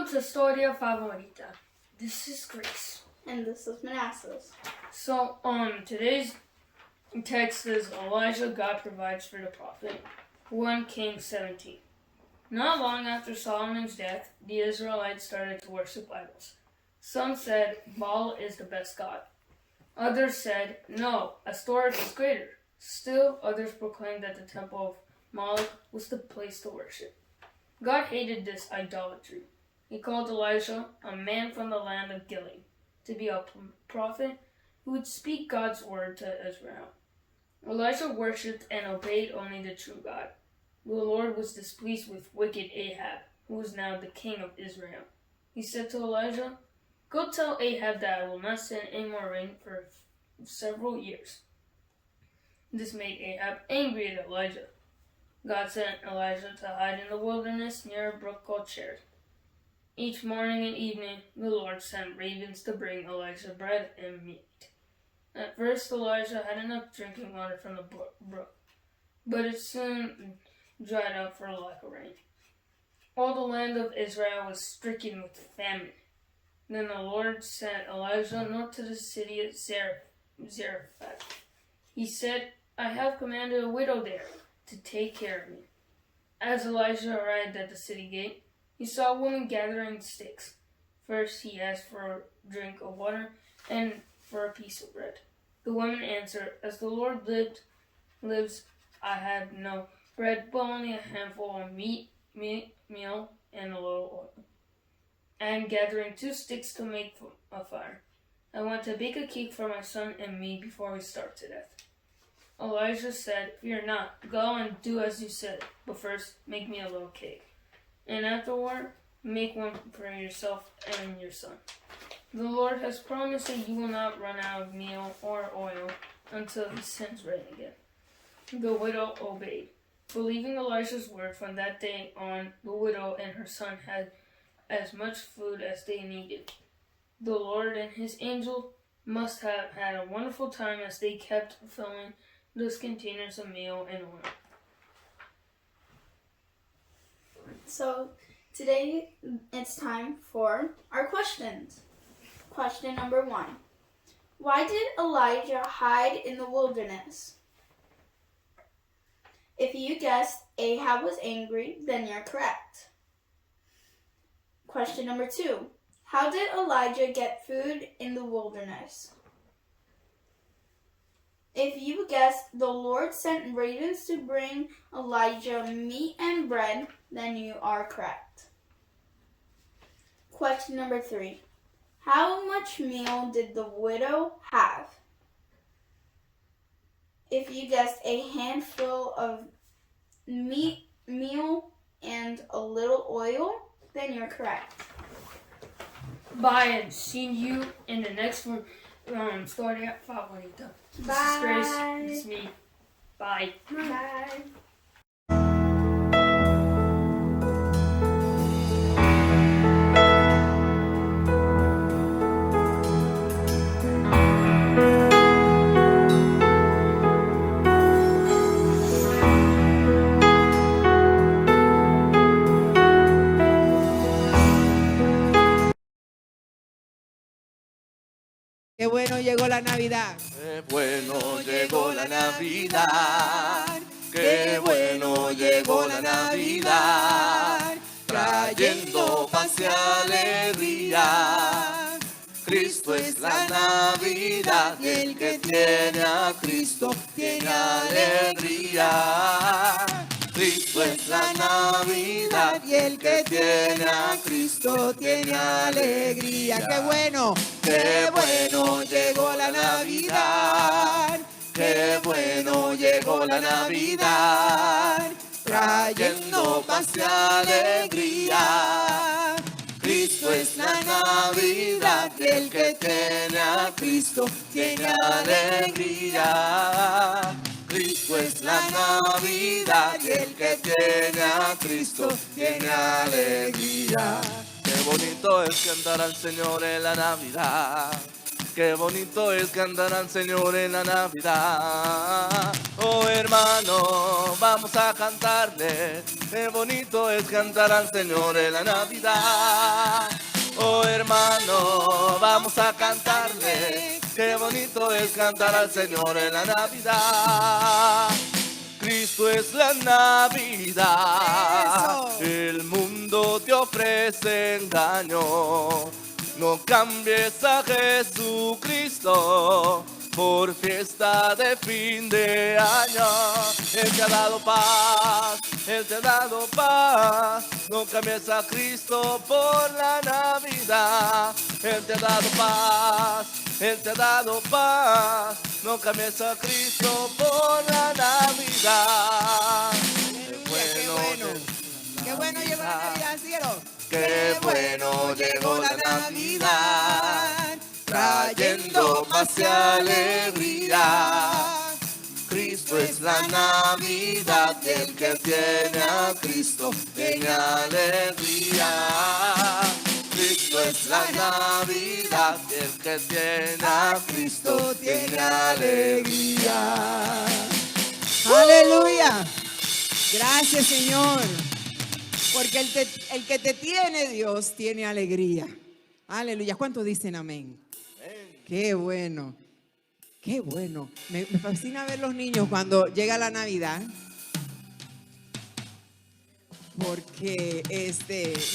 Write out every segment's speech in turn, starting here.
Welcome to Historia Favorita. This is Grace. And this is Manassas. So, today's text is Elijah God provides for the prophet. 1 Kings 17. Not long after Solomon's death, the Israelites started to worship idols. Some said Baal is the best god. Others said, no, Ashtoreth is greater. Still, others proclaimed that the temple of Moloch was the place to worship. God hated this idolatry. He called Elijah, a man from the land of Gilead, to be a prophet who would speak God's word to Israel. Elijah worshipped and obeyed only the true God. The Lord was displeased with wicked Ahab, who was now the king of Israel. He said to Elijah, go tell Ahab that I will not send any more rain for several years. This made Ahab angry at Elijah. God sent Elijah to hide in the wilderness near a brook called Cherith. Each morning and evening, the Lord sent ravens to bring Elijah bread and meat. At first, Elijah had enough drinking water from the brook, but it soon dried up for lack of rain. All the land of Israel was stricken with famine. Then the Lord sent Elijah north to the city of Zarephath. He said, I have commanded a widow there to take care of me. As Elijah arrived at the city gate, he saw a woman gathering sticks. First, he asked for a drink of water and for a piece of bread. The woman answered, as the Lord lives, I have no bread, but only a handful of meal, and a little oil. I am gathering 2 sticks to make a fire. I want to bake a cake for my son and me before we starve to death. Elijah said, fear not, go and do as you said, but first make me a little cake. And afterward, make one for yourself and your son. The Lord has promised that you will not run out of meal or oil until he sends rain again. The widow obeyed. Believing Elijah's word, from that day on, the widow and her son had as much food as they needed. The Lord and his angel must have had a wonderful time as they kept filling those containers of meal and oil. So today it's time for our questions. Question number 1. Why did Elijah hide in the wilderness? If you guessed Ahab was angry, then you're correct. Question number 2. How did Elijah get food in the wilderness? If you guessed the Lord sent ravens to bring Elijah meat and bread, then you are correct. Question number 3. How much meal did the widow have? If you guessed a handful of meal and a little oil, then you're correct. Bye, and see you in the next one. Historia Favorita. Bye. This is Grace. This is me. Bye. Bye. Qué bueno llegó la Navidad. Qué bueno llegó la Navidad. Qué bueno llegó la Navidad. Trayendo paz y alegría. Cristo es la Navidad. Y el que tiene a Cristo tiene alegría. Cristo es la Navidad. Y el que tiene a Cristo tiene alegría. Qué bueno llegó la Navidad. Qué bueno llegó la Navidad. Trayendo paz y alegría. Cristo es la Navidad. Y el que tiene a Cristo tiene alegría. Cristo es la Navidad. Y el que tiene a Cristo tiene alegría. Qué bonito es cantar al Señor en la Navidad. Qué bonito es cantar al Señor en la Navidad. Oh hermano, vamos a cantarle. Qué bonito es cantar al Señor en la Navidad. Oh hermano, vamos a cantarle. Qué bonito es cantar al Señor en la Navidad. Cristo es la Navidad. Eso. El mundo te ofrece engaño. No cambies a Jesucristo por fiesta de fin de año. Él te ha dado paz, Él te ha dado paz. No cambies a Cristo por la Navidad. Él te ha dado paz, Él te ha dado paz. No cambies a Cristo por la Navidad. Qué bueno llegó la Navidad, cielo. Qué bueno llegó la Navidad, trayendo paz y alegría. Cristo es la Navidad, el que tiene a Cristo tiene alegría. Cristo es la Navidad, el que tiene a Cristo tiene alegría. Aleluya. Gracias, Señor. Porque el que te tiene, Dios, tiene alegría. Aleluya. ¿Cuántos dicen amén? Qué bueno. Qué bueno. Me fascina ver los niños cuando llega la Navidad. Porque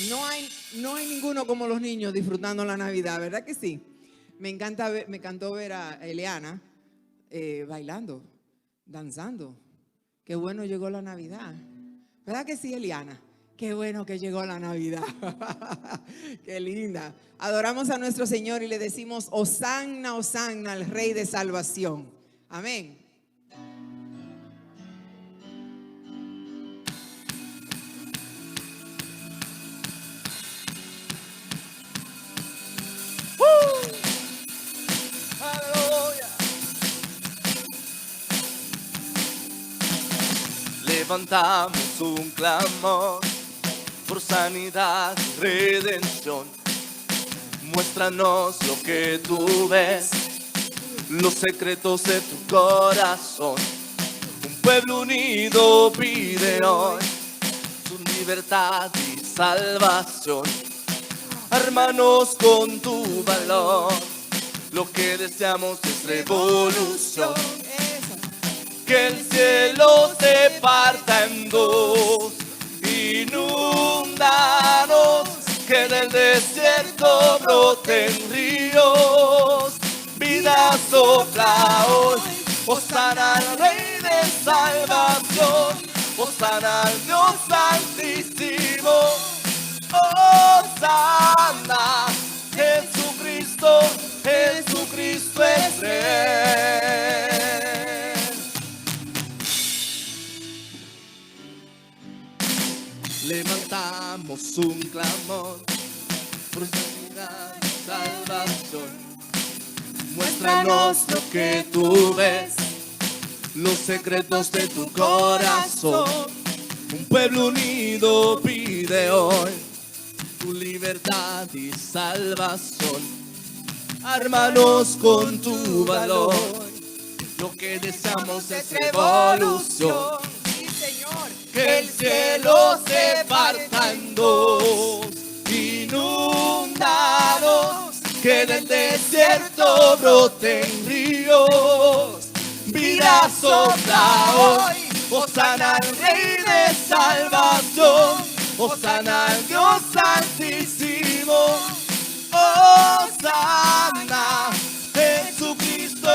no hay ninguno como los niños disfrutando la Navidad, ¿verdad que sí? Me encantó ver a Eliana bailando, danzando. Qué bueno llegó la Navidad. ¿Verdad que sí, Eliana? Qué bueno que llegó la Navidad. Qué linda. Adoramos a nuestro Señor y le decimos Hosanna, Hosanna al Rey de Salvación. Amén. Aleluya. Levantamos un clamor por sanidad y redención. Muéstranos lo que tú ves, los secretos de tu corazón. Un pueblo unido pide hoy su libertad y salvación. Ármanos con tu valor, lo que deseamos es revolución. Que el cielo se parta en dos, inúndanos, que del desierto broten ríos. Vida sopla hoy, Hosanna al Rey de Salvación, Hosanna al Dios Altísimo, Hosanna, Jesucristo, Jesucristo es Rey. Levantamos un clamor por sanidad y salvación. Muéstranos lo que tú ves, los secretos de tu corazón. Un pueblo unido pide hoy tu libertad y salvación. Ármanos con tu valor, lo que deseamos es revolución. Que el cielo se parta en dos, inúndanos, que del desierto broten ríos. Vida sopla hoy, Hosanna al Rey de Salvación, Hosanna al Dios Altísimo, Hosanna, Jesucristo,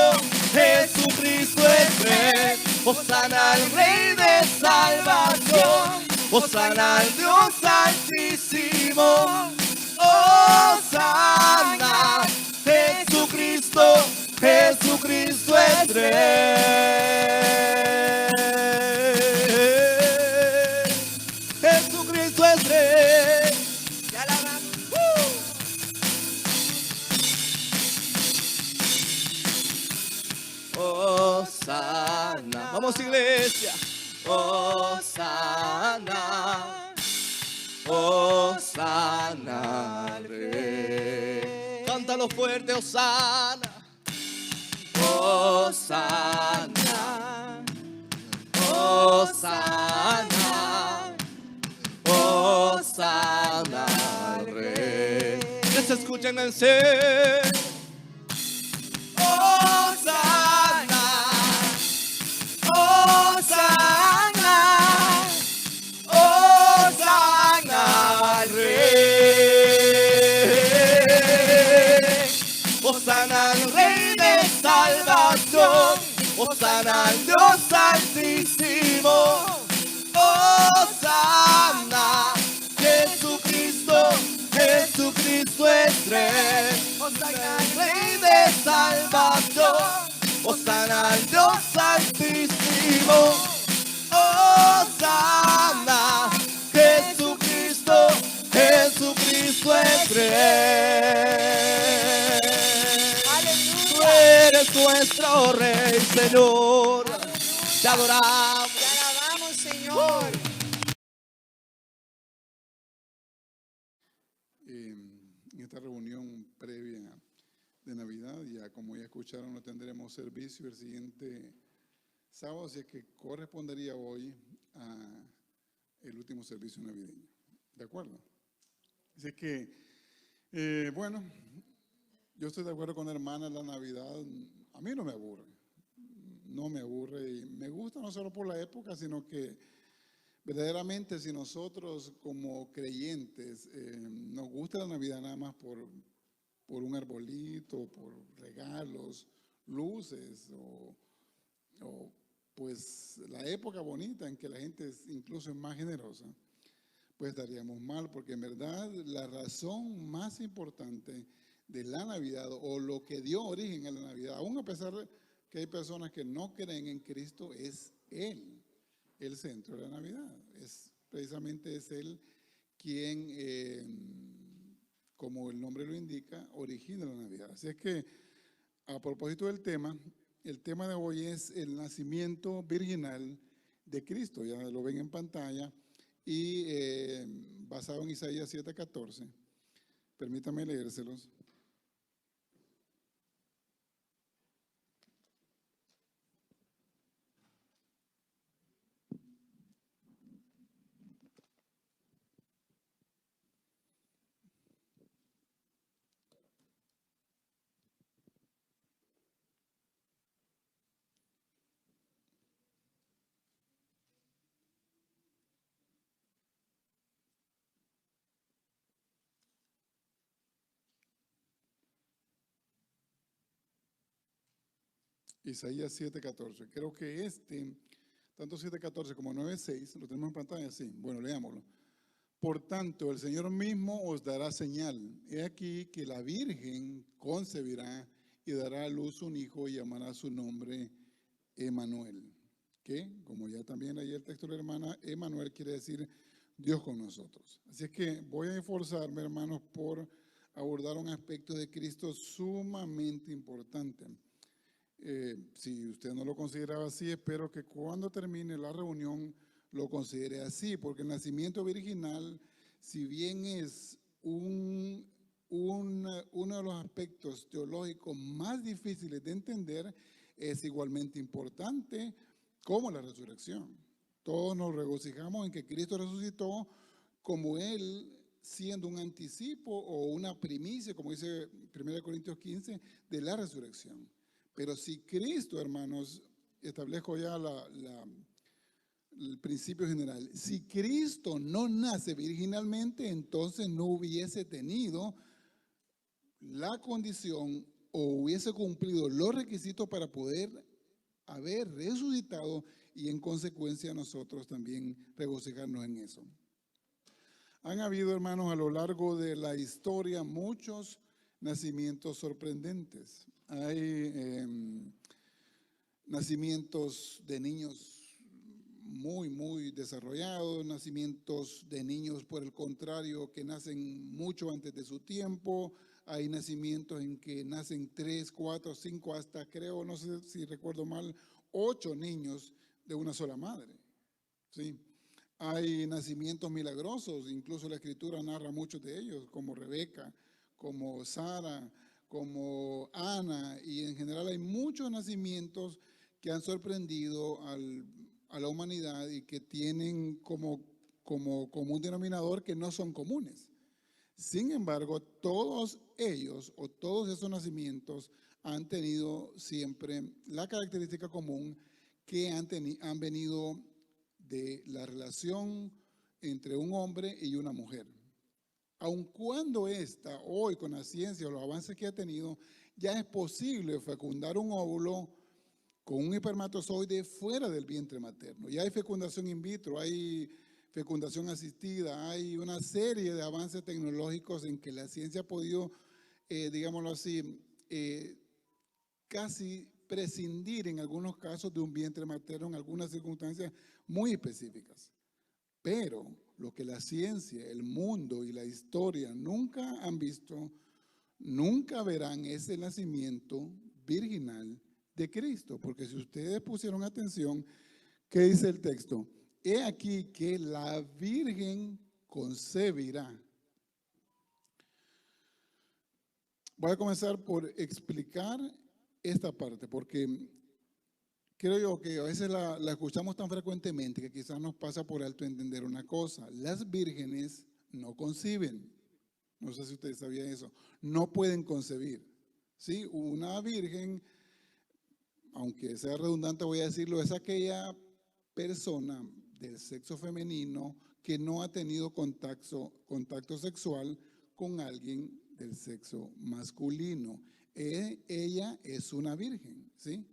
Jesucristo es Rey. Hosanna al Rey de Salvación, Hosanna al Dios Altísimo, Hosanna, Jesucristo, Jesucristo es Rey. Jesucristo es Rey. Ya la vamos. Hosanna. Vamos, iglesia. Hosanna. Hosanna al Rey. Cántalo fuerte, Hosanna. Hosanna, Hosanna, Hosanna al Rey. Que se escuchen en ser. Hosanna, Hosanna, Hosanna al Rey. Hosanna al Rey de salvación. Hosanna al Dios altísimo. Hosanna, Jesucristo, Jesucristo es Rey. Hosanna al Rey de salvación. Hosanna al Dios altísimo. Hosanna, Jesucristo, Jesucristo es Rey. Tú eres nuestro Rey, Señor. Te adoramos. Te alabamos, Señor. En esta reunión previa de Navidad, ya como ya escucharon, no tendremos servicio el siguiente sábado, así que correspondería hoy a el último servicio navideño. ¿De acuerdo? Así que, bueno, yo estoy de acuerdo con la hermana, la Navidad a mí no me aburre. No me aburre y me gusta no solo por la época, sino que verdaderamente si nosotros como creyentes nos gusta la Navidad nada más por un arbolito, por regalos, luces o pues la época bonita en que la gente incluso es más generosa, pues estaríamos mal, porque en verdad la razón más importante de la Navidad o lo que dio origen a la Navidad, aún a pesar de que hay personas que no creen en Cristo, es Él el centro de la Navidad. Precisamente es Él quien, como el nombre lo indica, origina la Navidad. Así es que, a propósito del tema, el tema de hoy es el nacimiento virginal de Cristo. Ya lo ven en pantalla y basado en Isaías 7:14. Permítanme leérselos. Isaías 7:14. Creo que tanto 7:14 como 9:6, lo tenemos en pantalla, sí. Bueno, leámoslo. Por tanto, el Señor mismo os dará señal. He aquí que la Virgen concebirá y dará a luz un hijo y llamará su nombre Emmanuel. Que, como ya también leí el texto de la hermana, Emmanuel quiere decir Dios con nosotros. Así es que voy a esforzarme, hermanos, por abordar un aspecto de Cristo sumamente importante. Si usted no lo consideraba así, espero que cuando termine la reunión lo considere así, porque el nacimiento virginal, si bien es uno de los aspectos teológicos más difíciles de entender, es igualmente importante como la resurrección. Todos nos regocijamos en que Cristo resucitó como Él, siendo un anticipo o una primicia, como dice 1 Corintios 15, de la resurrección. Pero si Cristo, hermanos, establezco ya el principio general, si Cristo no nace virginalmente, entonces no hubiese tenido la condición o hubiese cumplido los requisitos para poder haber resucitado y en consecuencia nosotros también regocijarnos en eso. Han habido, hermanos, a lo largo de la historia muchos nacimientos sorprendentes. Hay nacimientos de niños muy desarrollados, nacimientos de niños, por el contrario, que nacen mucho antes de su tiempo. Hay nacimientos en que nacen 3, 4, 5, hasta creo, no sé si recuerdo mal, 8 niños de una sola madre. ¿Sí? Hay nacimientos milagrosos, incluso la Escritura narra muchos de ellos, como Rebeca, como Sara, como Ana, y en general hay muchos nacimientos que han sorprendido a la humanidad y que tienen como común denominador que no son comunes. Sin embargo, todos ellos o todos esos nacimientos han tenido siempre la característica común que han venido de la relación entre un hombre y una mujer. Aun cuando esta, hoy con la ciencia o los avances que ha tenido, ya es posible fecundar un óvulo con un espermatozoide fuera del vientre materno. Ya hay fecundación in vitro, hay fecundación asistida, hay una serie de avances tecnológicos en que la ciencia ha podido, digámoslo así, casi prescindir en algunos casos de un vientre materno en algunas circunstancias muy específicas. Pero lo que la ciencia, el mundo y la historia nunca han visto, nunca verán es el nacimiento virginal de Cristo. Porque si ustedes pusieron atención, ¿qué dice el texto? He aquí que la Virgen concebirá. Voy a comenzar por explicar esta parte, porque creo yo que a veces la escuchamos tan frecuentemente que quizás nos pasa por alto entender una cosa. Las vírgenes no conciben. No sé si ustedes sabían eso. No pueden concebir. ¿Sí? Una virgen, aunque sea redundante voy a decirlo, es aquella persona del sexo femenino que no ha tenido contacto sexual con alguien del sexo masculino. Ella es una virgen, ¿sí?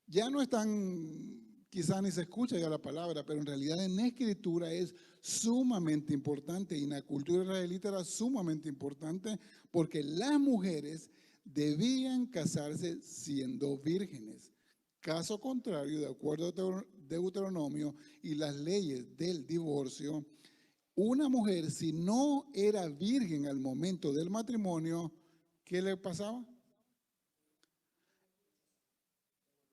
Ya no es tan, quizás ni se escucha ya la palabra, pero en realidad en la escritura es sumamente importante y en la cultura israelita era sumamente importante porque las mujeres debían casarse siendo vírgenes. Caso contrario, de acuerdo a Deuteronomio y las leyes del divorcio, una mujer si no era virgen al momento del matrimonio, ¿qué le pasaba?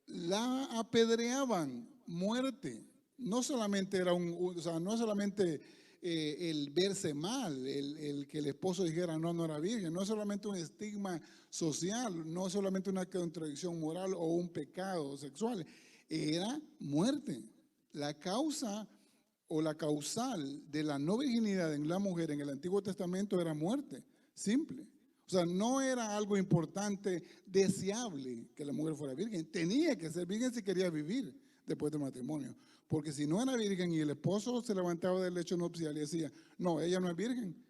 La apedreaban, muerte. No solamente era no solamente el verse mal, el que el esposo dijera no era virgen, no es solamente un estigma social, no es solamente una contradicción moral o un pecado sexual, era muerte. La causa o la causal de la no virginidad en la mujer en el Antiguo Testamento era muerte, simple. O sea, no era algo importante, deseable que la mujer fuera virgen. Tenía que ser virgen si quería vivir después del matrimonio. Porque si no era virgen y el esposo se levantaba del lecho nupcial y decía, no, ella no es virgen.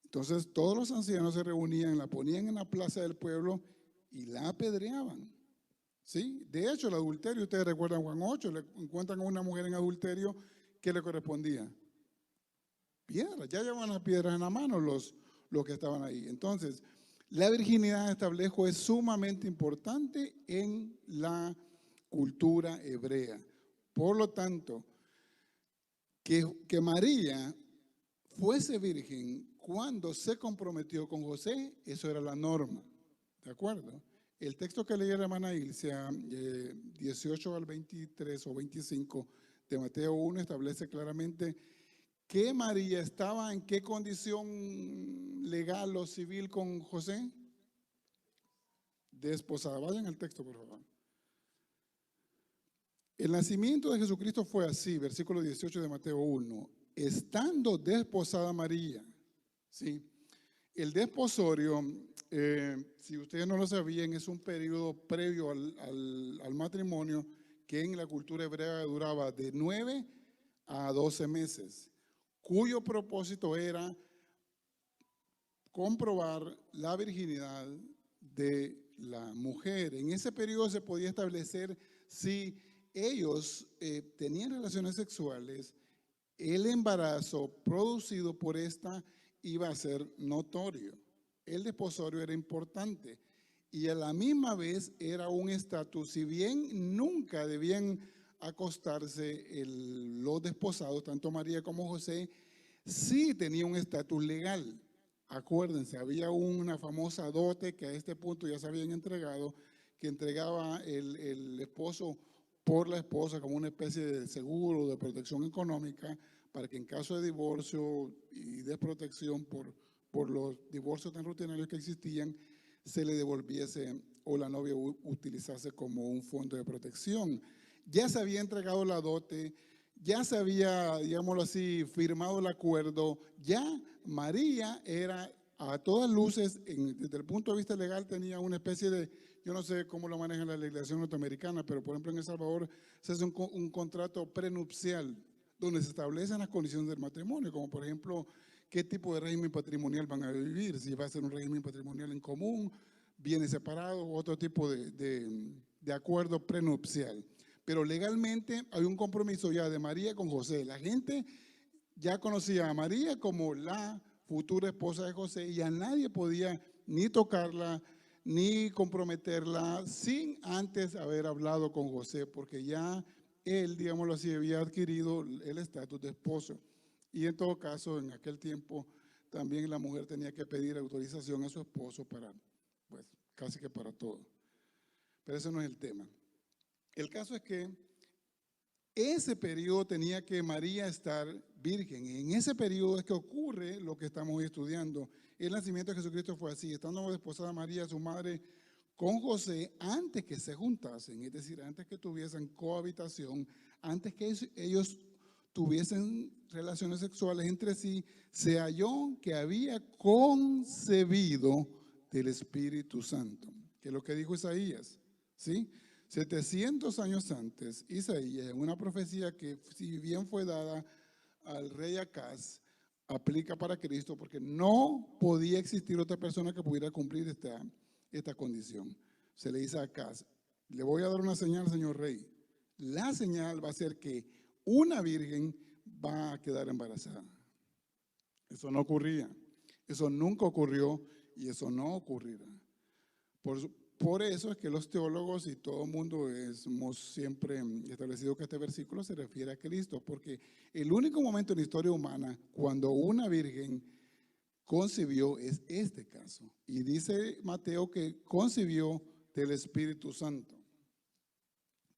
Entonces todos los ancianos se reunían, la ponían en la plaza del pueblo y la apedreaban. ¿Sí? De hecho, el adulterio, ustedes recuerdan Juan 8, le encuentran a una mujer en adulterio, ¿qué le correspondía? Piedras, ya llevaban las piedras en la mano los que estaban ahí. Entonces, la virginidad, establejo, es sumamente importante en la cultura hebrea. Por lo tanto, que María fuese virgen cuando se comprometió con José, eso era la norma. ¿De acuerdo? El texto que leí la hermana Ilse, 18 al 23 o 25 de Mateo 1, establece claramente que María estaba en qué condición legal o civil con José. Desposada. Vayan al texto, por favor. El nacimiento de Jesucristo fue así, versículo 18 de Mateo 1. Estando desposada María. ¿Sí? El desposorio, si ustedes no lo sabían, es un periodo previo al matrimonio que en la cultura hebrea duraba de 9 a 12 meses, cuyo propósito era comprobar la virginidad de la mujer. En ese periodo se podía establecer si ellos tenían relaciones sexuales, el embarazo producido por esta iba a ser notorio. El desposorio era importante y a la misma vez era un estatus, si bien nunca debían acostarse los desposados, tanto María como José, sí tenía un estatus legal. Acuérdense, había una famosa dote que a este punto ya se habían entregado, que entregaba el esposo por la esposa como una especie de seguro, de protección económica, para que en caso de divorcio y desprotección por los divorcios tan rutinarios que existían, se le devolviese o la novia utilizase como un fondo de protección. Ya se había entregado la dote, ya se había, digámoslo así, firmado el acuerdo, ya María era a todas luces, desde el punto de vista legal, tenía una especie de, yo no sé cómo lo manejan la legislación norteamericana, pero por ejemplo en El Salvador se hace un contrato prenupcial donde se establecen las condiciones del matrimonio, como por ejemplo qué tipo de régimen patrimonial van a vivir, si va a ser un régimen patrimonial en común, bienes separados, otro tipo de acuerdo prenupcial. Pero legalmente hay un compromiso ya de María con José. La gente ya conocía a María como la futura esposa de José y a nadie podía ni tocarla ni comprometerla sin antes haber hablado con José, porque ya él, digámoslo así, había adquirido el estatus de esposo. Y en todo caso, en aquel tiempo, también la mujer tenía que pedir autorización a su esposo para, pues, casi que para todo. Pero ese no es el tema. El caso es que ese periodo tenía que María estar virgen. En ese periodo es que ocurre lo que estamos hoy estudiando. El nacimiento de Jesucristo fue así, estando desposada María, su madre, con José, antes que se juntasen, es decir, antes que tuviesen cohabitación, antes que ellos tuviesen relaciones sexuales entre sí, se halló que había concebido del Espíritu Santo, que es lo que dijo Isaías, ¿sí? 700 años antes, Isaías, en una profecía que si bien fue dada al rey Acaz, aplica para Cristo, porque no podía existir otra persona que pudiera cumplir esta condición. Se le dice a Acaz, le voy a dar una señal, señor rey. La señal va a ser que una virgen va a quedar embarazada. Eso no ocurría, eso nunca ocurrió y eso no ocurrirá. Por eso es que los teólogos y todo el mundo hemos siempre establecido que este versículo se refiere a Cristo, porque el único momento en la historia humana cuando una virgen concibió es este caso. Y dice Mateo que concibió del Espíritu Santo.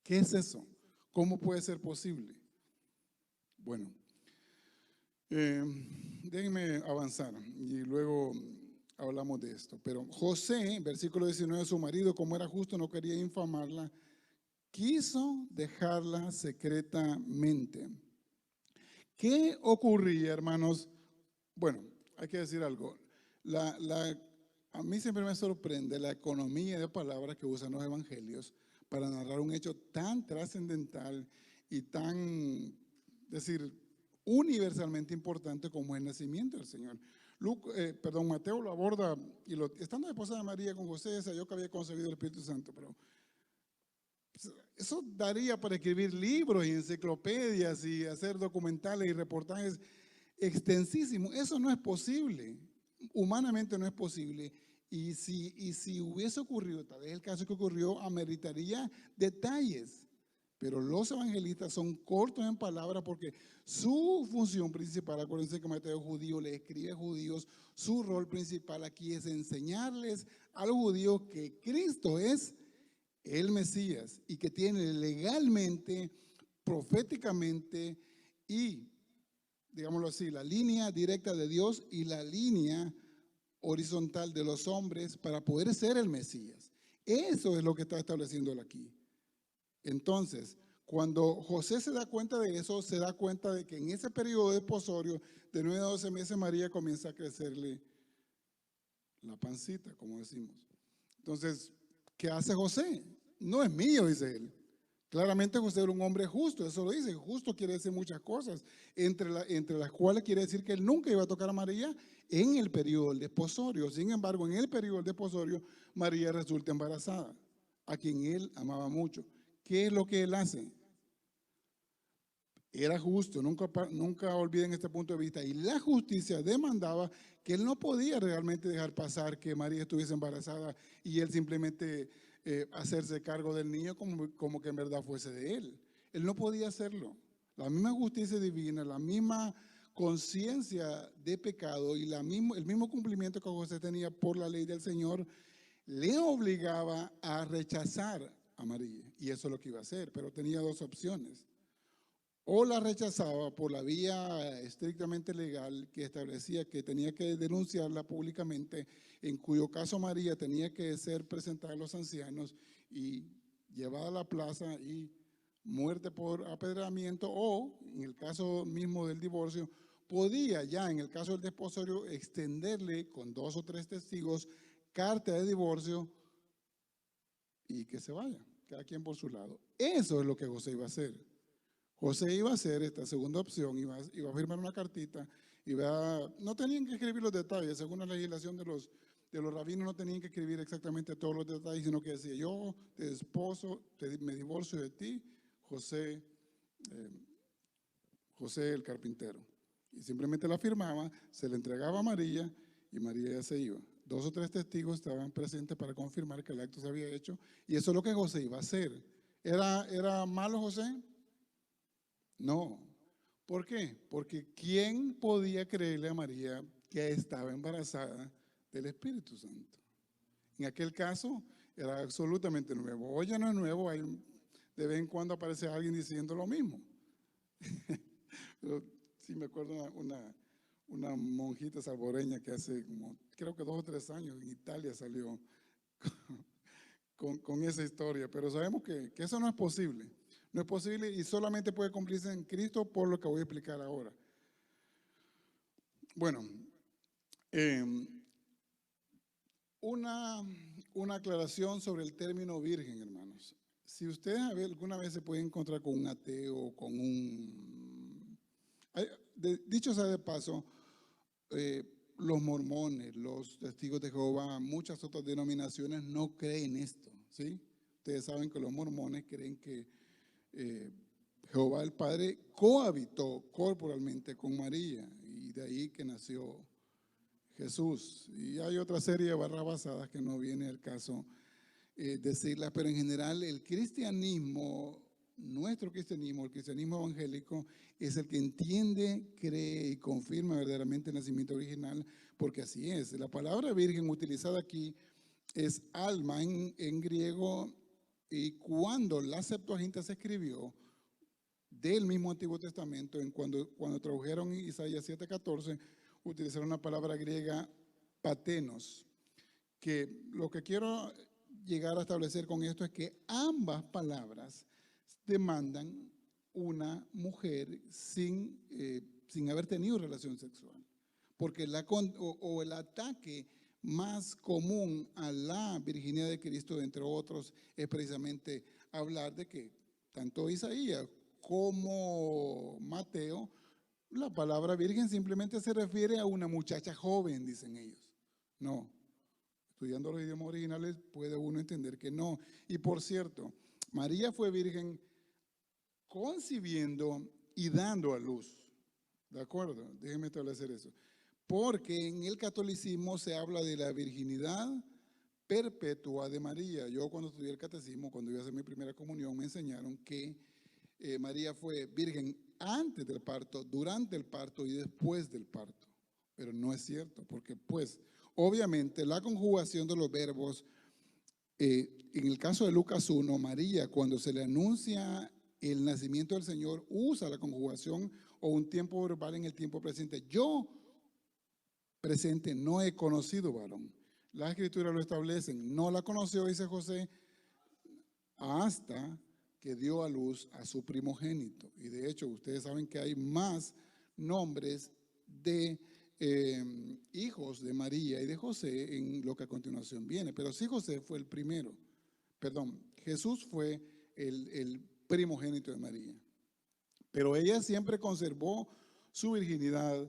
¿Qué es eso? ¿Cómo puede ser posible? Bueno, déjenme avanzar y luego hablamos de esto. Pero José, versículo 19, su marido, como era justo, no quería infamarla, quiso dejarla secretamente. ¿Qué ocurría, hermanos? Bueno, hay que decir algo. A mí siempre me sorprende la economía de palabras que usan los evangelios para narrar un hecho tan trascendental y tan, decir, universalmente importante como el nacimiento del Señor. Mateo lo aborda, y estando esposa de María con José, se halló que había concebido el Espíritu Santo, pero eso daría para escribir libros y enciclopedias y hacer documentales y reportajes extensísimos. Eso no es posible, humanamente no es posible. Y si hubiese ocurrido, tal vez el caso que ocurrió, ameritaría detalles. Pero los evangelistas son cortos en palabras porque su función principal, acuérdense que Mateo es judío, le escribe a judíos, su rol principal aquí es enseñarles a los judíos que Cristo es el Mesías y que tiene legalmente, proféticamente y, digámoslo así, la línea directa de Dios y la línea horizontal de los hombres para poder ser el Mesías. Eso es lo que está estableciendo él aquí. Entonces, cuando José se da cuenta de eso, se da cuenta de que en ese periodo de desposorio, de 9 a 12 meses, María comienza a crecerle la pancita, como decimos. Entonces, ¿qué hace José? No es mío, dice él. Claramente José era un hombre justo, eso lo dice. Justo quiere decir muchas cosas, entre las cuales quiere decir que él nunca iba a tocar a María en el periodo del desposorio. Sin embargo, en el periodo del desposorio, María resulta embarazada, a quien él amaba mucho. ¿Qué es lo que él hace? Era justo, nunca olviden este punto de vista. Y la justicia demandaba que él no podía realmente dejar pasar que María estuviese embarazada y él simplemente hacerse cargo del niño como que en verdad fuese de él. Él no podía hacerlo. La misma justicia divina, la misma conciencia de pecado y el mismo cumplimiento que José tenía por la ley del Señor le obligaba a rechazar a María. Y eso es lo que iba a hacer, pero tenía dos opciones. o la rechazaba por la vía estrictamente legal que establecía que tenía que denunciarla públicamente, en cuyo caso María tenía que ser presentada a los ancianos y llevada a la plaza y muerte por apedreamiento, o en el caso mismo del divorcio, podía ya en el caso del desposorio extenderle con 2 o 3 testigos carta de divorcio y que se vaya, cada quien por su lado. Eso es lo que José iba a hacer. José iba a hacer esta segunda opción, iba a firmar una cartita, no tenían que escribir los detalles, según la legislación de los rabinos no tenían que escribir exactamente todos los detalles, sino que decía, yo te desposo, me divorcio de ti, José el carpintero. Y simplemente la firmaba, se le entregaba a María y María ya se iba. 2 o 3 testigos estaban presentes para confirmar que el acto se había hecho, y eso es lo que José iba a hacer. ¿Era malo José? No. ¿Por qué? Porque ¿quién podía creerle a María que estaba embarazada del Espíritu Santo? En aquel caso era absolutamente nuevo. Hoy ya no es nuevo, de vez en cuando aparece alguien diciendo lo mismo. Pero sí me acuerdo una monjita salvoreña que hace como, creo que 2 o 3 años en Italia salió con esa historia, pero sabemos que eso no es posible. No es posible y solamente puede cumplirse en Cristo por lo que voy a explicar ahora. Bueno, una aclaración sobre el término virgen, hermanos. Si ustedes alguna vez se pueden encontrar con un ateo, dicho sea de paso, los mormones, los testigos de Jehová, muchas otras denominaciones no creen esto, ¿sí? Ustedes saben que los mormones creen que Jehová el Padre cohabitó corporalmente con María y de ahí que nació Jesús. Y hay otra serie de barrabasadas que no viene al caso decirlas, pero en general el cristianismo, nuestro cristianismo, el cristianismo evangélico, es el que entiende, cree y confirma verdaderamente el nacimiento original, porque así es. La palabra virgen utilizada aquí es alma en griego, y cuando la Septuaginta se escribió del mismo Antiguo Testamento, cuando tradujeron Isaías 7:14, utilizaron la palabra griega patenos, que lo que quiero llegar a establecer con esto es que ambas palabras demandan una mujer sin haber tenido relación sexual, porque el ataque más común a la virginidad de Cristo, entre otros, es precisamente hablar de que tanto Isaías como Mateo, la palabra virgen simplemente se refiere a una muchacha joven, dicen ellos. No, estudiando los idiomas originales puede uno entender que no. Y por cierto, María fue virgen concibiendo y dando a luz. ¿De acuerdo? Déjenme establecer eso. Porque en el catolicismo se habla de la virginidad perpetua de María. Yo cuando estudié el catecismo, cuando iba a hacer mi primera comunión, me enseñaron que María fue virgen antes del parto, durante el parto y después del parto. Pero no es cierto, porque pues obviamente la conjugación de los verbos, en el caso de Lucas 1, María cuando se le anuncia el nacimiento del Señor usa la conjugación o un tiempo verbal en el tiempo presente. Yo presente no he conocido varón. Las escrituras lo establecen. No la conoció, dice José, hasta que dio a luz a su primogénito. Y de hecho, ustedes saben que hay más nombres de hijos de María y de José en lo que a continuación viene. Pero sí, José fue el primero. Perdón, Jesús fue el primogénito de María. Pero ella siempre conservó su virginidad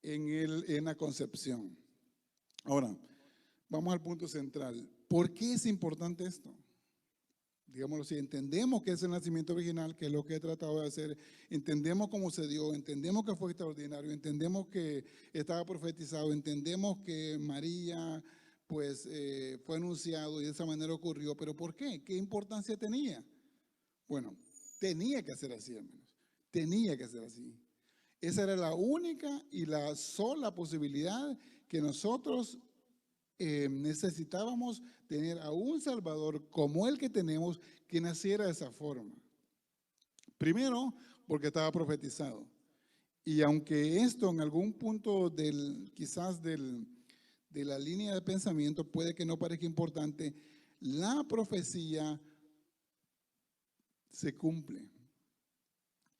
en la concepción. Ahora, vamos al punto central. ¿Por qué es importante esto? Digámoslo así, entendemos que es el nacimiento original, que es lo que he tratado de hacer, entendemos cómo se dio, entendemos que fue extraordinario, entendemos que estaba profetizado, entendemos que María pues fue anunciado y de esa manera ocurrió, pero ¿por qué? ¿Qué importancia tenía? Bueno, tenía que ser así, hermanos, tenía que ser así. Esa era la única y la sola posibilidad que nosotros necesitábamos tener a un Salvador como el que tenemos, que naciera de esa forma. Primero, porque estaba profetizado. Y aunque esto en algún punto quizás de la línea de pensamiento puede que no parezca importante, la profecía se cumple.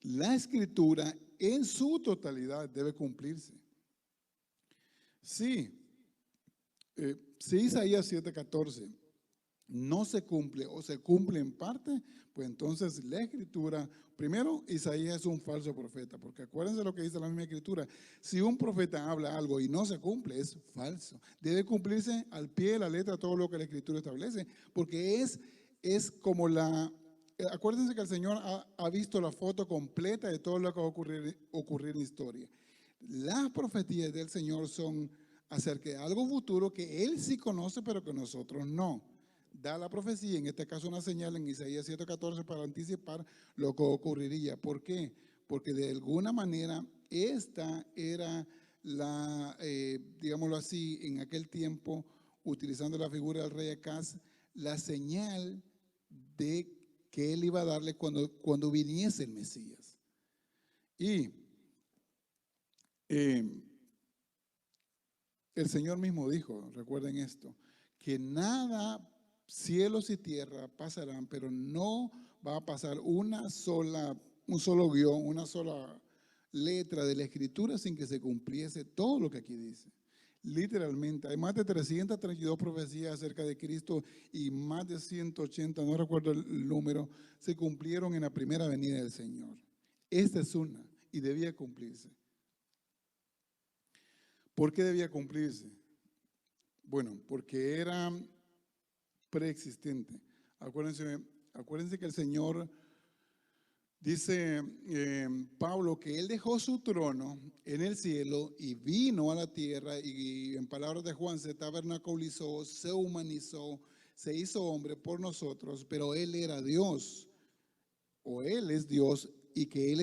La escritura en su totalidad debe cumplirse. Sí, si Isaías 7:14 no se cumple o se cumple en parte, pues entonces la escritura, primero Isaías es un falso profeta, porque acuérdense lo que dice la misma escritura, si un profeta habla algo y no se cumple, es falso. Debe cumplirse al pie de la letra todo lo que la escritura establece, porque es como acuérdense que el Señor ha visto la foto completa de todo lo que va a ocurrir en historia. Las profecías del Señor son acerca de algo futuro que Él sí conoce, pero que nosotros no. Da la profecía, en este caso una señal en Isaías 7:14 para anticipar lo que ocurriría. ¿Por qué? Porque de alguna manera esta era digámoslo así, en aquel tiempo, utilizando la figura del rey Acaz, la señal de que él iba a darle cuando viniese el Mesías. Y el Señor mismo dijo, recuerden esto, que nada, cielos y tierra pasarán, pero no va a pasar un solo guión, una sola letra de la escritura sin que se cumpliese todo lo que aquí dice. Literalmente, hay más de 332 profecías acerca de Cristo y más de 180, no recuerdo el número, se cumplieron en la primera venida del Señor. Esta es una y debía cumplirse. ¿Por qué debía cumplirse? Bueno, porque era preexistente. Acuérdense que el Señor dice Pablo que Él dejó su trono en el cielo y vino a la tierra y en palabras de Juan se tabernaculizó, se humanizó, se hizo hombre por nosotros, pero Él era Dios o Él es Dios y que él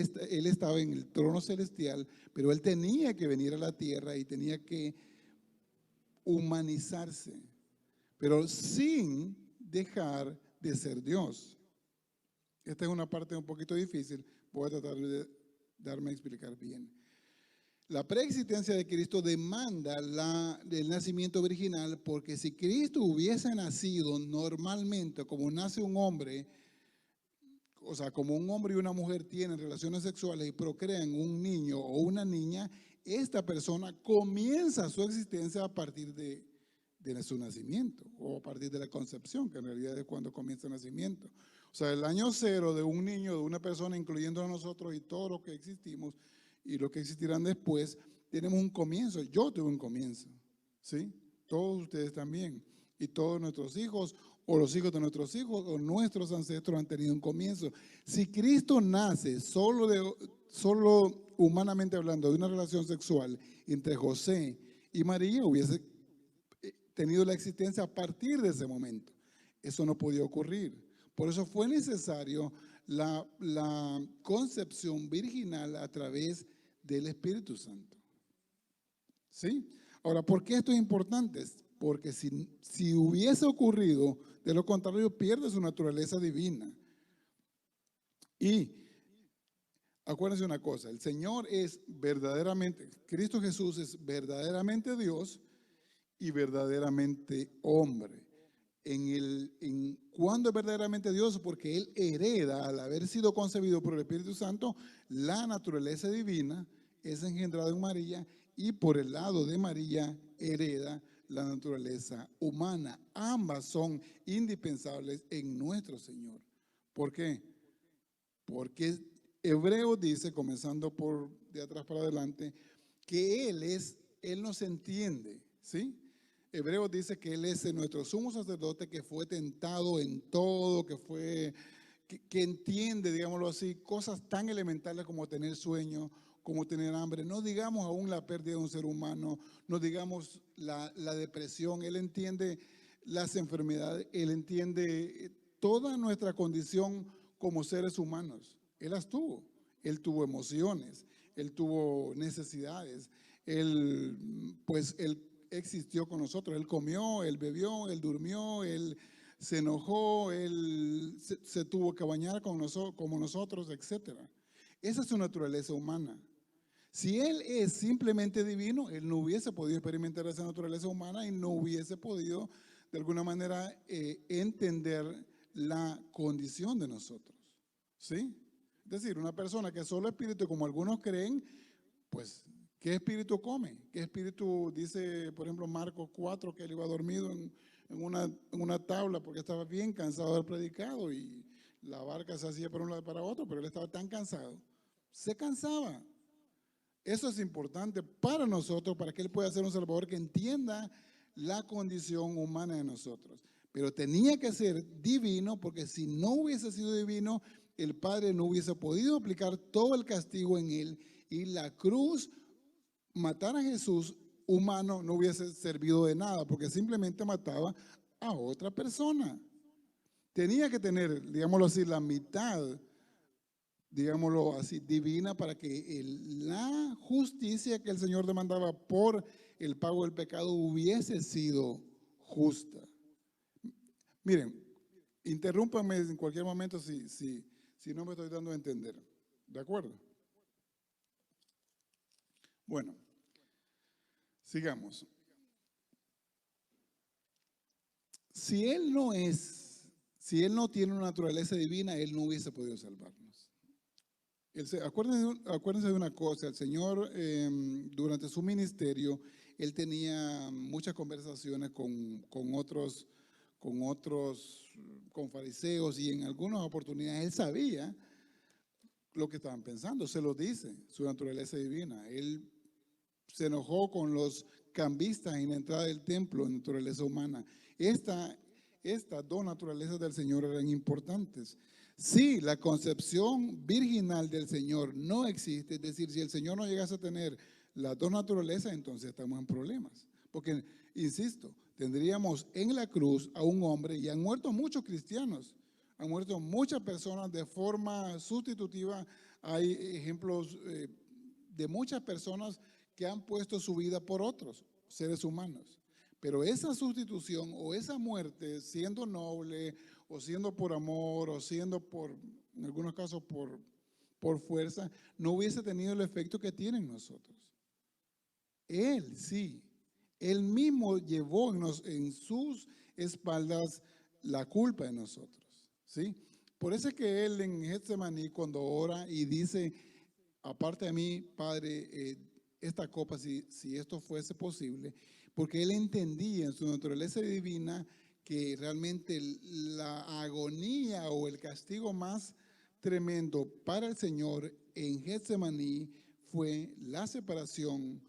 estaba en el trono celestial, pero Él tenía que venir a la tierra y tenía que humanizarse, pero sin dejar de ser Dios. Esta es una parte un poquito difícil, voy a tratar de darme a explicar bien. La preexistencia de Cristo demanda el nacimiento virginal, porque si Cristo hubiese nacido normalmente como nace un hombre, o sea, como un hombre y una mujer tienen relaciones sexuales y procrean un niño o una niña, esta persona comienza su existencia a partir de su nacimiento o a partir de la concepción, que en realidad es cuando comienza el nacimiento. O sea, el año cero de un niño, de una persona, incluyendo a nosotros y todos los que existimos y los que existirán después, tenemos un comienzo. Yo tuve un comienzo, ¿sí? Todos ustedes también. Y todos nuestros hijos o los hijos de nuestros hijos o nuestros ancestros han tenido un comienzo. Si Cristo nace solo humanamente hablando de una relación sexual entre José y María, hubiese tenido la existencia a partir de ese momento. Eso no podía ocurrir. Por eso fue necesario la concepción virginal a través del Espíritu Santo. ¿Sí? Ahora, ¿por qué esto es importante? Porque si hubiese ocurrido, de lo contrario pierde su naturaleza divina. Y acuérdense una cosa, el Señor es verdaderamente, Cristo Jesús es verdaderamente Dios y verdaderamente hombre. ¿Cuándo es verdaderamente Dios? Porque Él hereda, al haber sido concebido por el Espíritu Santo, la naturaleza divina es engendrada en María y por el lado de María hereda la naturaleza humana. Ambas son indispensables en nuestro Señor. ¿Por qué? Porque Hebreos dice, comenzando por de atrás para adelante, que Él nos entiende, ¿sí? Hebreos dice que Él es nuestro sumo sacerdote que fue tentado en todo, que entiende, digámoslo así, cosas tan elementales como tener sueño, como tener hambre. No digamos aún la pérdida de un ser humano, no digamos la depresión. Él entiende las enfermedades, Él entiende toda nuestra condición como seres humanos. Él las tuvo. Él tuvo emociones, Él tuvo necesidades, Él existió con nosotros, Él comió, Él bebió, Él durmió, Él se enojó, él se tuvo que bañar como nosotros, etc. Esa es su naturaleza humana. Si Él es simplemente divino, Él no hubiese podido experimentar esa naturaleza humana y no hubiese podido, de alguna manera, entender la condición de nosotros. ¿Sí? Es decir, una persona que es solo espíritu, como algunos creen, pues, ¿qué espíritu come? ¿Qué espíritu dice, por ejemplo, Marcos 4, que él iba dormido en una tabla porque estaba bien cansado de haber predicado y la barca se hacía para un lado y para otro, pero él estaba tan cansado, se cansaba. Eso es importante para nosotros, para que Él pueda ser un Salvador que entienda la condición humana de nosotros. Pero tenía que ser divino, porque si no hubiese sido divino, el Padre no hubiese podido aplicar todo el castigo en Él, y la cruz, matar a Jesús humano, no hubiese servido de nada, porque simplemente mataba a otra persona. Tenía que tener, digámoslo así, la mitad, digámoslo así, divina, para que la justicia que el Señor demandaba por el pago del pecado hubiese sido justa. Miren, interrúmpanme en cualquier momento si no me estoy dando a entender. ¿De acuerdo? Bueno, sigamos. Si Él no tiene una naturaleza divina, Él no hubiese podido salvarnos. Acuérdense de una cosa, el Señor durante su ministerio, Él tenía muchas conversaciones con fariseos, y en algunas oportunidades Él sabía lo que estaban pensando, se lo dice, su naturaleza divina. Él se enojó con los cambistas en la entrada del templo, en naturaleza humana. Estas dos naturalezas del Señor eran importantes. Si la concepción virginal del Señor no existe, es decir, si el Señor no llegase a tener las dos naturalezas, entonces estamos en problemas. Porque, insisto, tendríamos en la cruz a un hombre, y han muerto muchos cristianos, han muerto muchas personas de forma sustitutiva. Hay ejemplos de muchas personas que han puesto su vida por otros seres humanos. Pero esa sustitución o esa muerte, siendo noble o siendo por amor o siendo en algunos casos por fuerza, no hubiese tenido el efecto que tiene en nosotros. Él sí, Él mismo llevó en sus espaldas la culpa de nosotros, ¿sí? Por eso es que Él en Getsemaní, cuando ora y dice, aparte de mí, Padre, esta copa, si esto fuese posible, porque Él entendía en su naturaleza divina que realmente la agonía o el castigo más tremendo para el Señor en Getsemaní fue la separación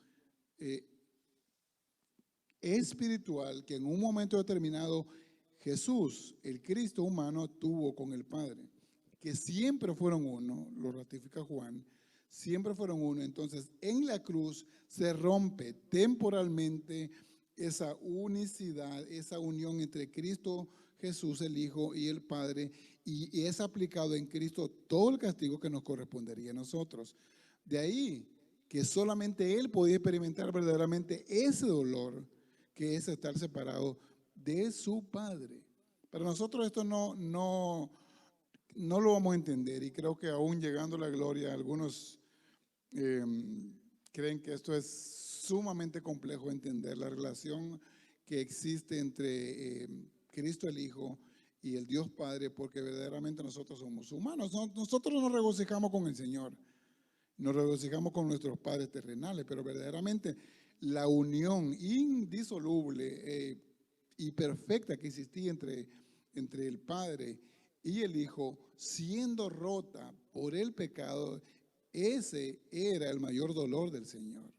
espiritual que en un momento determinado Jesús, el Cristo humano, tuvo con el Padre, que siempre fueron uno, lo ratifica Juan, siempre fueron uno. Entonces, en la cruz se rompe temporalmente esa unicidad, esa unión entre Cristo Jesús, el Hijo, y el Padre, y es aplicado en Cristo todo el castigo que nos correspondería a nosotros. De ahí que solamente Él podía experimentar verdaderamente ese dolor que es estar separado de su Padre. Para nosotros esto no lo vamos a entender, y creo que aún llegando a la gloria, algunos creen que esto es sumamente complejo de entender, la relación que existe entre Cristo el Hijo y el Dios Padre, porque verdaderamente nosotros somos humanos. Nosotros nos regocijamos con el Señor, nos regocijamos con nuestros padres terrenales, pero verdaderamente la unión indisoluble y perfecta que existía entre el Padre y el Hijo, siendo rota por el pecado, ese era el mayor dolor del Señor.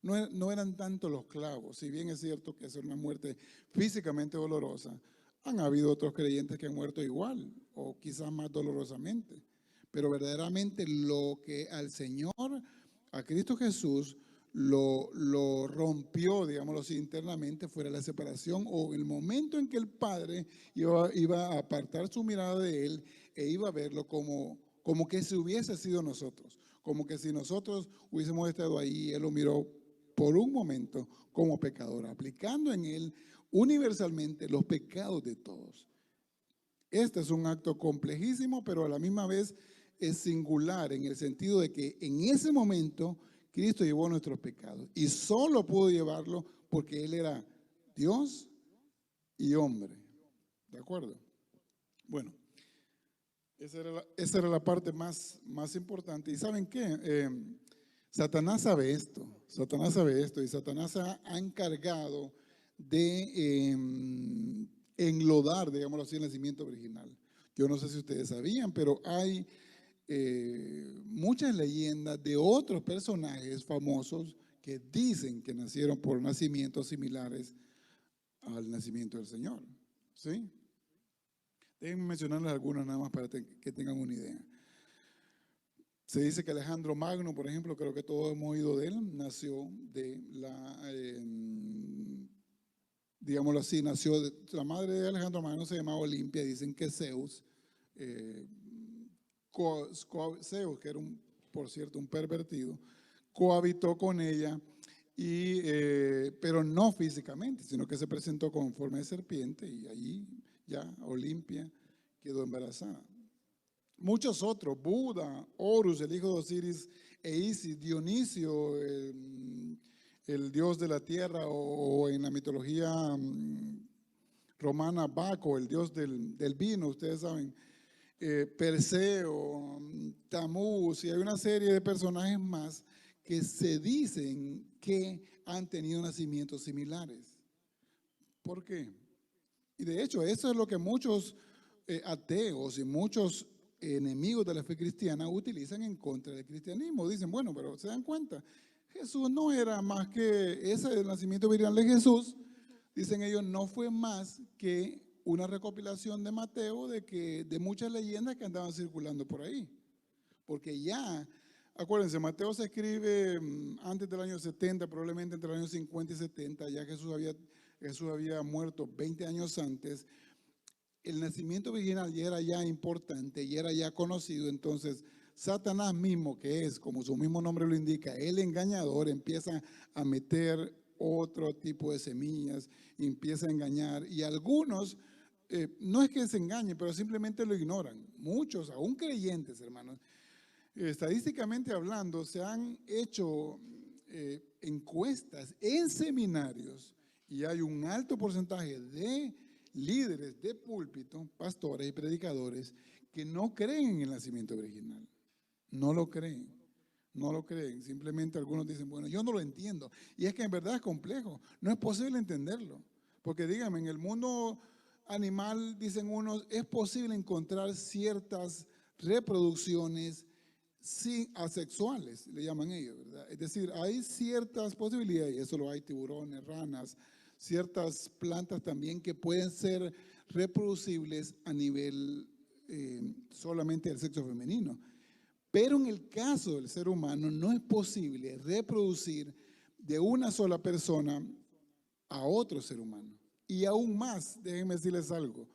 No eran tanto los clavos, si bien es cierto que es una muerte físicamente dolorosa. Han habido otros creyentes que han muerto igual o quizás más dolorosamente, pero verdaderamente lo que al Señor, a Cristo Jesús, lo rompió, digámoslo así, internamente, fuera la separación o el momento en que el Padre iba a apartar su mirada de Él e iba a verlo como que si hubiese sido nosotros, como que si nosotros hubiésemos estado ahí. Él lo miró por un momento como pecador, aplicando en Él universalmente los pecados de todos. Este es un acto complejísimo, pero a la misma vez es singular en el sentido de que en ese momento Cristo llevó nuestros pecados y solo pudo llevarlo porque Él era Dios y hombre. ¿De acuerdo? Bueno, esa era la parte más importante. ¿Y saben qué? Satanás sabe esto. Satanás sabe esto y Satanás ha encargado de enlodar, digámoslo así, el nacimiento original. Yo no sé si ustedes sabían, pero hay muchas leyendas de otros personajes famosos que dicen que nacieron por nacimientos similares al nacimiento del Señor. ¿Sí? Déjenme mencionarles algunas nada más para que tengan una idea. Se dice que Alejandro Magno, por ejemplo, creo que todos hemos oído de él, nació de digámoslo así, la madre de Alejandro Magno se llamaba Olimpia, dicen que Zeus, Zeus, que era por cierto, un pervertido, cohabitó con ella, pero no físicamente, sino que se presentó con forma de serpiente y allí ya Olimpia quedó embarazada. Muchos otros, Buda, Horus, el hijo de Osiris e Isis, Dionisio, el dios de la tierra, o en la mitología romana, Baco, el dios del vino, ustedes saben, Perseo, Tamuz, y hay una serie de personajes más que se dicen que han tenido nacimientos similares. ¿Por qué? Y de hecho, eso es lo que muchos ateos y muchos enemigos de la fe cristiana utilizan en contra del cristianismo. Dicen, bueno, pero se dan cuenta, Jesús no era más que ese nacimiento virginal de Jesús, dicen ellos, no fue más que una recopilación de Mateo de muchas leyendas que andaban circulando por ahí. Porque ya, acuérdense, Mateo se escribe antes del año 70, probablemente entre el año 50 y 70, ya Jesús había muerto 20 años antes. El nacimiento virginal ya era ya importante, ya era ya conocido, entonces Satanás mismo, que es, como su mismo nombre lo indica, el engañador, empieza a meter otro tipo de semillas, empieza a engañar, y algunos, no es que se engañen, pero simplemente lo ignoran. Muchos, aún creyentes, hermanos, estadísticamente hablando, se han hecho encuestas en seminarios y hay un alto porcentaje de líderes de púlpito, pastores y predicadores que no creen en el nacimiento original. No lo creen, no lo creen. Simplemente algunos dicen, bueno, yo no lo entiendo. Y es que en verdad es complejo, no es posible entenderlo. Porque díganme, en el mundo animal, dicen unos, es posible encontrar ciertas reproducciones asexuales, le llaman ellos, ¿verdad? Es decir, hay ciertas posibilidades, y eso lo hay, tiburones, ranas, ciertas plantas también que pueden ser reproducibles a nivel solamente del sexo femenino. Pero en el caso del ser humano no es posible reproducir de una sola persona a otro ser humano. Y aún más, déjenme decirles algo,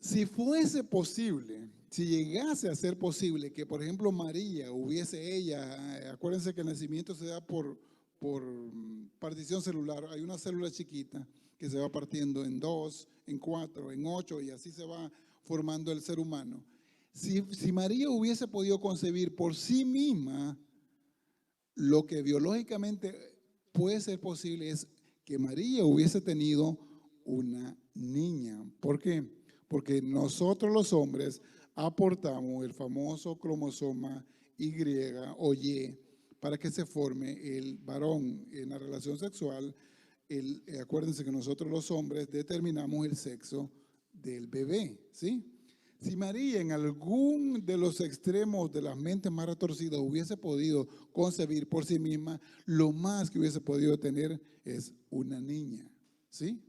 si fuese posible, si llegase a ser posible que, por ejemplo, María acuérdense que el nacimiento se da por partición celular, hay una célula chiquita que se va partiendo en 2, en 4, en 8 y así se va formando el ser humano. Si María hubiese podido concebir por sí misma, lo que biológicamente puede ser posible es que María hubiese tenido una niña. ¿Por qué? Porque nosotros los hombres aportamos el famoso cromosoma Y o Y para que se forme el varón en la relación sexual. Acuérdense que nosotros los hombres determinamos el sexo del bebé, ¿sí? Si María en algún de los extremos de las mentes más retorcidas hubiese podido concebir por sí misma, lo más que hubiese podido tener es una niña, ¿sí?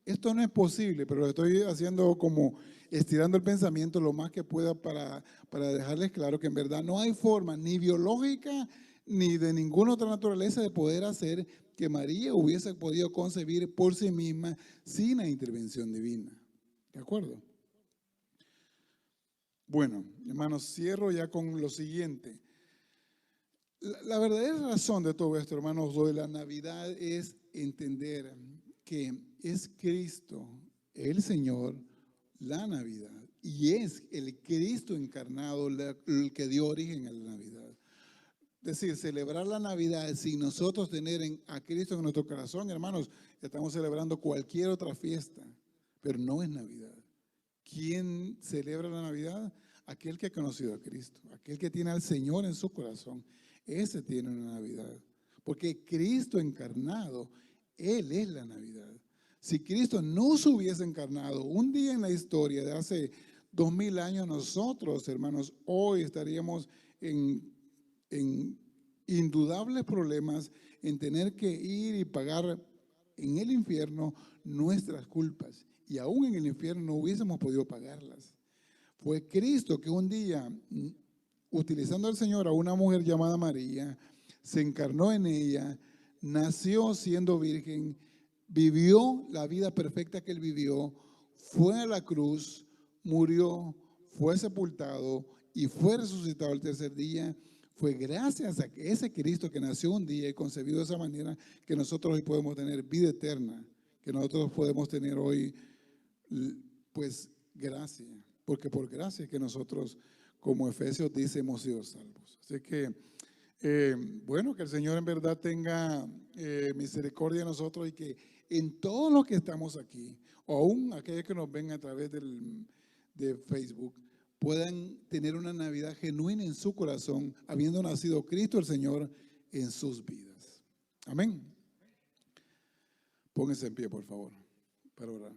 Esto no es posible, pero lo estoy haciendo como estirando el pensamiento lo más que pueda para dejarles claro que en verdad no hay forma ni biológica ni de ninguna otra naturaleza de poder hacer que María hubiese podido concebir por sí misma sin la intervención divina. ¿De acuerdo? Bueno, hermanos, cierro ya con lo siguiente. La verdadera razón de todo esto, hermanos, lo de la Navidad es entender que es Cristo, el Señor, la Navidad. Y es el Cristo encarnado el que dio origen a la Navidad. Es decir, celebrar la Navidad sin nosotros tener a Cristo en nuestro corazón, hermanos, estamos celebrando cualquier otra fiesta, pero no es Navidad. ¿Quién celebra la Navidad? Aquel que ha conocido a Cristo, aquel que tiene al Señor en su corazón. Ese tiene una Navidad. Porque Cristo encarnado, Él es la Navidad. Si Cristo no se hubiese encarnado un día en la historia de hace 2000 años, nosotros, hermanos, hoy estaríamos en indudables problemas en tener que ir y pagar en el infierno nuestras culpas. Y aún en el infierno no hubiésemos podido pagarlas. Fue Cristo que un día, utilizando al Señor a una mujer llamada María, se encarnó en ella, nació siendo virgen, vivió la vida perfecta que Él vivió, fue a la cruz, murió, fue sepultado y fue resucitado al tercer día. Fue gracias a ese Cristo que nació un día y concebido de esa manera que nosotros hoy podemos tener vida eterna, que nosotros podemos tener hoy, pues, gracia, porque por gracia es que nosotros, como Efesios dice, hemos sido salvos. Así que, bueno, que el Señor en verdad tenga misericordia de nosotros y que en todos los que estamos aquí, o aún aquellos que nos ven a través de Facebook, puedan tener una Navidad genuina en su corazón, habiendo nacido Cristo el Señor en sus vidas. Amén. Pónganse en pie, por favor, para orar.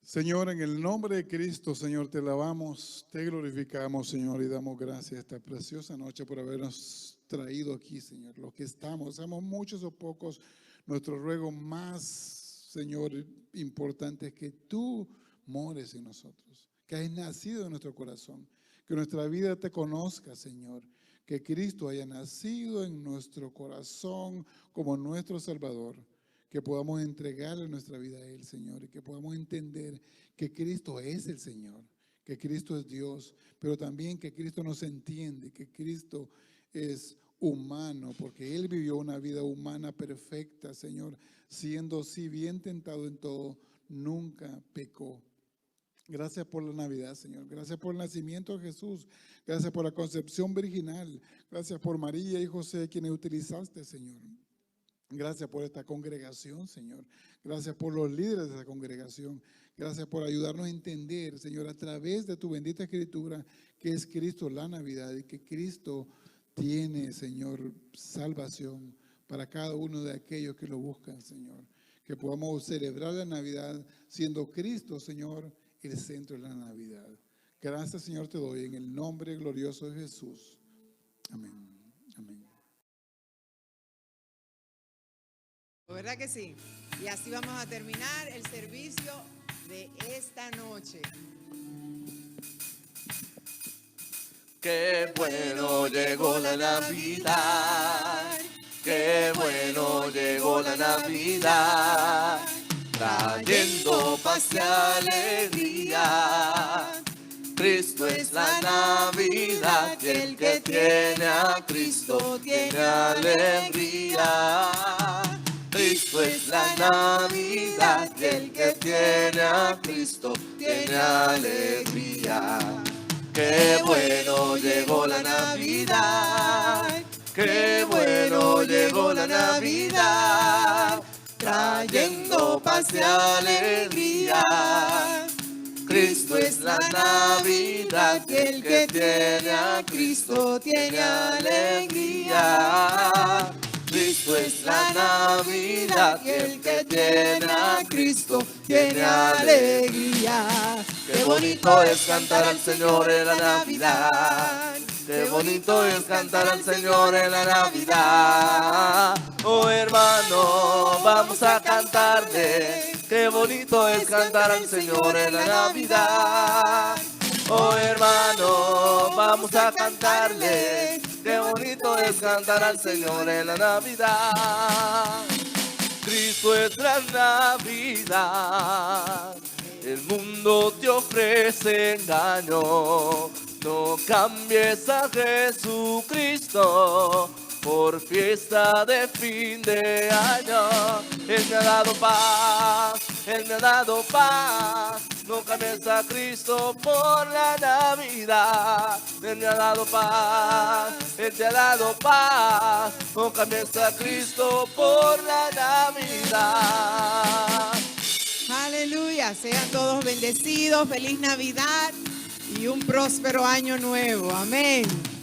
Señor, en el nombre de Cristo, Señor, te alabamos, te glorificamos, Señor, y damos gracias esta preciosa noche por habernos traído aquí, Señor. Los que estamos, seamos muchos o pocos, nuestro ruego más, Señor, importante es que tú mores en nosotros, que hayas nacido en nuestro corazón, que nuestra vida te conozca, Señor, que Cristo haya nacido en nuestro corazón como nuestro Salvador, que podamos entregarle nuestra vida a Él, Señor, y que podamos entender que Cristo es el Señor, que Cristo es Dios, pero también que Cristo nos entiende, que Cristo es humano, porque Él vivió una vida humana perfecta, Señor, siendo así bien tentado en todo, nunca pecó. Gracias por la Navidad, Señor. Gracias por el nacimiento de Jesús. Gracias por la concepción virginal. Gracias por María y José, quienes utilizaste, Señor. Gracias por esta congregación, Señor. Gracias por los líderes de esta congregación. Gracias por ayudarnos a entender, Señor, a través de tu bendita escritura, que es Cristo la Navidad y que Cristo tiene, Señor, salvación para cada uno de aquellos que lo buscan, Señor. Que podamos celebrar la Navidad siendo Cristo, Señor, el centro de la Navidad. Gracias, Señor, te doy en el nombre glorioso de Jesús. Amén. Amén. ¿Verdad que sí? Y así vamos a terminar el servicio de esta noche. Qué bueno llegó la Navidad, qué bueno llegó la Navidad, trayendo paz y alegría. Cristo es la Navidad, y el que tiene a Cristo tiene alegría. Cristo es la Navidad, y el que tiene a Cristo tiene alegría. Qué bueno llegó la Navidad, qué bueno llegó la Navidad, trayendo paz y alegría. Cristo es la Navidad, y el que tiene a Cristo tiene alegría. Cristo es la Navidad, y el que tiene a Cristo tiene alegría. Qué bonito es cantar al Señor en la Navidad. Qué bonito es cantar al Señor en la Navidad. Oh hermano, vamos a cantarle. Qué bonito es cantar al Señor en la Navidad. Oh hermano, vamos a cantarle. Qué bonito es cantar al Señor en la Navidad. Cristo es la Navidad. El mundo te ofrece engaño. No cambies a Jesucristo por fiesta de fin de año. Él me ha dado paz, Él me ha dado paz. No cambies a Cristo por la Navidad. Él me ha dado paz, Él te ha dado paz. No cambies a Cristo por la Navidad. Aleluya, sean todos bendecidos, feliz Navidad y un próspero año nuevo. Amén.